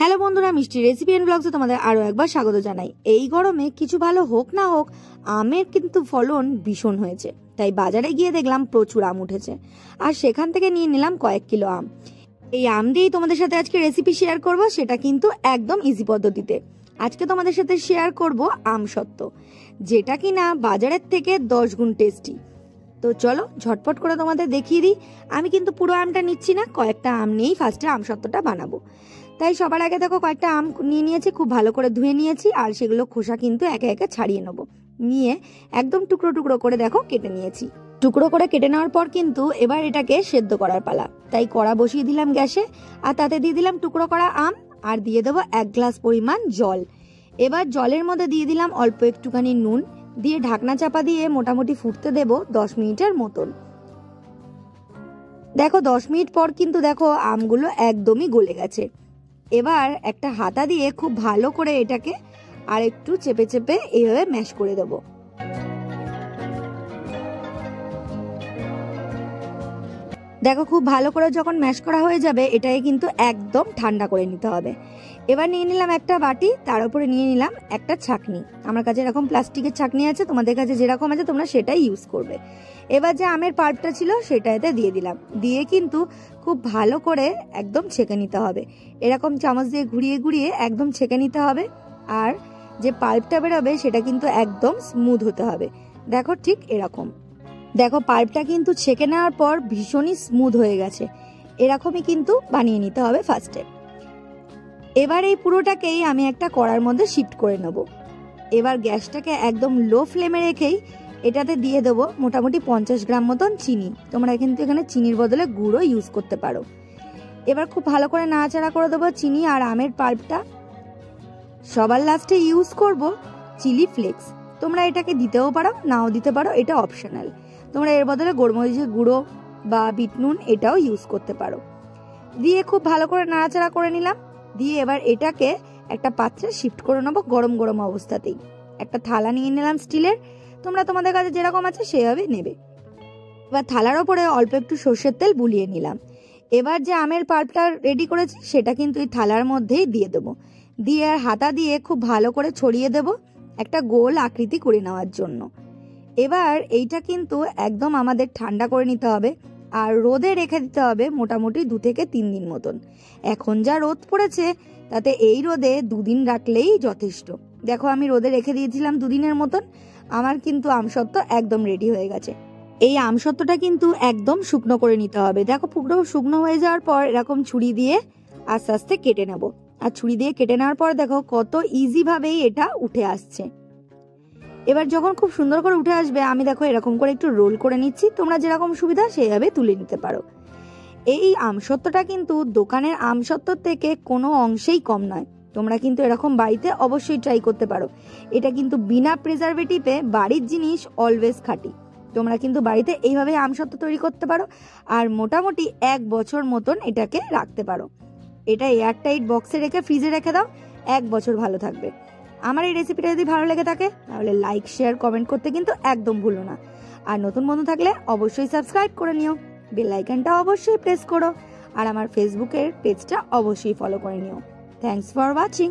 Hello বন্ধুরা, মিষ্টি recipe and ব্লগসে তোমাদের আরও একবার স্বাগত জানাই। এই গরমে কিছু ভালো হোক না হোক, আমের কিন্তু ফলন ভীষণ হয়েছে। তাই বাজারে গিয়ে দেখলাম প্রচুর আম উঠেছে, আর সেখান থেকে নিয়ে নিলাম কয়েক কিলো আম। এই আম দিয়েই তোমাদের সাথে আজকে রেসিপি শেয়ার করব, সেটা কিন্তু একদম ইজি পদ্ধতিতে। আজকে তোমাদের সাথে শেয়ার করব আমসত্ত্ব, যেটা কিনা বাজারের থেকে 10 গুণ টেস্টি। তো চলো ঝটপট করে তোমাদের দেখিয়ে দিই। আমি কিন্তু পুরো আমটা নিচ্ছি না, কয়েকটা আম নিয়েই ফার্স্টে আমসত্ত্বটা বানাবো। তাই সবার আগে দেখো কয়েকটা আম নিয়ে নিয়েছি, খুব ভালো করে ধুয়ে নিয়েছি, আর সেগুলো খোসা কিন্তু একে একে ছাড়িয়ে নেবো। নিয়ে একদম টুকরো টুকরো করে দেখো কেটে নিয়েছি। টুকরো করে কেটে নেওয়ার পর কিন্তু এবার এটাকে সেদ্ধ করার পালা। তাই কড়া বসিয়ে দিলাম গ্যাসে, আর তাতে দিয়ে দিলাম টুকরো করা আম, আর দিয়ে দেবো 1 গ্লাস পরিমাণ জল। এবার জলের মধ্যে দিয়ে দিলাম অল্প একটুখানি নুন, দিয়ে ঢাকনা চাপা দিয়ে মোটামুটি ফুটতে দেব 10 মিনিটের মতন। দেখো 10 মিনিট পর কিন্তু দেখো আমগুলো একদমই গলে গেছে। এবার একটা হাতা দিয়ে খুব ভালো করে এটাকে আর একটু চেপে চেপে এইভাবে ম্যাশ করে দেবো। দেখো খুব ভালো করে যখন ম্যাশ করা হয়ে যাবে, এটাকে কিন্তু একদম ঠান্ডা করে নিতে হবে। এবার নিয়ে নিলাম একটা বাটি, তার উপরে নিয়ে নিলাম একটা ছাঁকনি। আমার কাছে এরকম প্লাস্টিকের ছাঁকনি আছে, তোমাদের কাছে যেরকম আছে তোমরা সেটাই ইউজ করবে। এবার যে আমের পাল্পটা ছিল সেটা এতে দিয়ে দিলাম, দিয়ে কিন্তু খুব ভালো করে একদম ছেঁকে নিতে হবে। এরকম চামচ দিয়ে ঘুরিয়ে ঘুরিয়ে একদম ছেঁকে নিতে হবে। আর যে পাল্পটা বেরোবে সেটা কিন্তু একদম স্মুথ হতে হবে। দেখো ঠিক এরকম। দেখো পাল্পটা কিন্তু ছেঁকে নেওয়ার পর ভীষণই স্মুথ হয়ে গেছে। এরকমই কিন্তু বানিয়ে নিতে হবে ফার্স্টে। এবার এই পুরোটাকেই আমি একটা কড়ার মধ্যে শিফট করে নেব। এবার গ্যাসটাকে একদম লো ফ্লেমে রেখেই এটাতে দিয়ে দেবো মোটামুটি 50 গ্রাম মতন চিনি। তোমরা কিন্তু এখানে চিনির বদলে গুঁড়ো ইউজ করতে পারো। এবার খুব ভালো করে নাড়াচাড়া করে দেবো চিনি আর আমের পাল্পটা। সবার লাস্টে ইউজ করব চিলি ফ্লেক্স। তোমরা এটাকে দিতেও পারো, নাও দিতে পারো, এটা অপশনাল। তোমরা এর বদলে গোলমরিচের গুঁড়ো বা বিট নুন এটাও ইউজ করতে পারো। দিয়ে খুব ভালো করে নাড়াচাড়া করে নিলাম। দিয়ে এবার এটাকে একটা পাত্রে শিফট করে নেবো গরম গরম অবস্থাতেই। একটা থালা নিয়ে নিলাম স্টিলের, তোমরা তোমাদের কাছে যেরকম আছে সেভাবে নেবে। এবার থালার ওপরে অল্প একটু সর্ষের তেল বুলিয়ে নিলাম। এবার যে আমের পাল্পটা রেডি করেছি সেটা কিন্তু এই থালার মধ্যেই দিয়ে দেবো। দিয়ে আর হাতা দিয়ে খুব ভালো করে ছড়িয়ে দেব একটা গোল আকৃতি করে নেওয়ার জন্য। এবার এইটা কিন্তু একদম আমাদের ঠান্ডা করে নিতে হবে, আর রোদে রেখে দিতে হবে মোটামুটি 2 থেকে 3 দিন মতন। এখন যা রোদ পড়েছে তাতে এই রোদে 2 দিন রাখলেই যথেষ্ট। দেখো আমি রোদে রেখে দিয়েছিলাম 2 দিনের মতন, আমার কিন্তু আমসত্ত্ব একদম রেডি হয়ে গেছে। এই আমসত্ত্বটা কিন্তু একদম শুকনো করে নিতে হবে। দেখো পুরো শুকনো হয়ে যাওয়ার পর এরকম ছুরি দিয়ে আস্তে আস্তে কেটে নেব। আর ছুরি দিয়ে কেটে নেওয়ার পর দেখো কত ইজি ভাবেই এটা উঠে আসছে। এবার যখন খুব সুন্দর করে উঠে আসবে, আমি দেখো এরকম করে একটু রোল করে নিচ্ছি। তোমরা যেরকম সুবিধা সেইভাবে তুলে নিতে পারো। এই আমসত্ত্বটা কিন্তু দোকানের আমসত্ত্বর থেকে কোনো অংশেই কম নয়। তোমরা কিন্তু এরকম বাড়িতে অবশ্যই ট্রাই করতে পারো। এটা কিন্তু বিনা প্রিজারভেটিভে বাড়ির জিনিস অলওয়েজ খাঁটি। তোমরা কিন্তু বাড়িতে এইভাবে আমসত্ত্ব তৈরি করতে পারো, আর মোটামুটি 1 বছর মতন এটাকে রাখতে পারো। এটা এয়ারটাইট বক্সে রেখে ফ্রিজে রেখে দাও, 1 বছর ভালো থাকবে। আমার এই রেসিপিটা যদি ভালো লেগে থাকে তাহলে লাইক, শেয়ার, কমেন্ট করতে কিন্তু একদম ভুলো না। আর নতুন বন্ধু থাকলে অবশ্যই সাবস্ক্রাইব করে নিও, বেল আইকনটা অবশ্যই প্রেস করো, আর আমার ফেসবুকের পেজটা অবশ্যই ফলো করে নিও। Thanks for watching.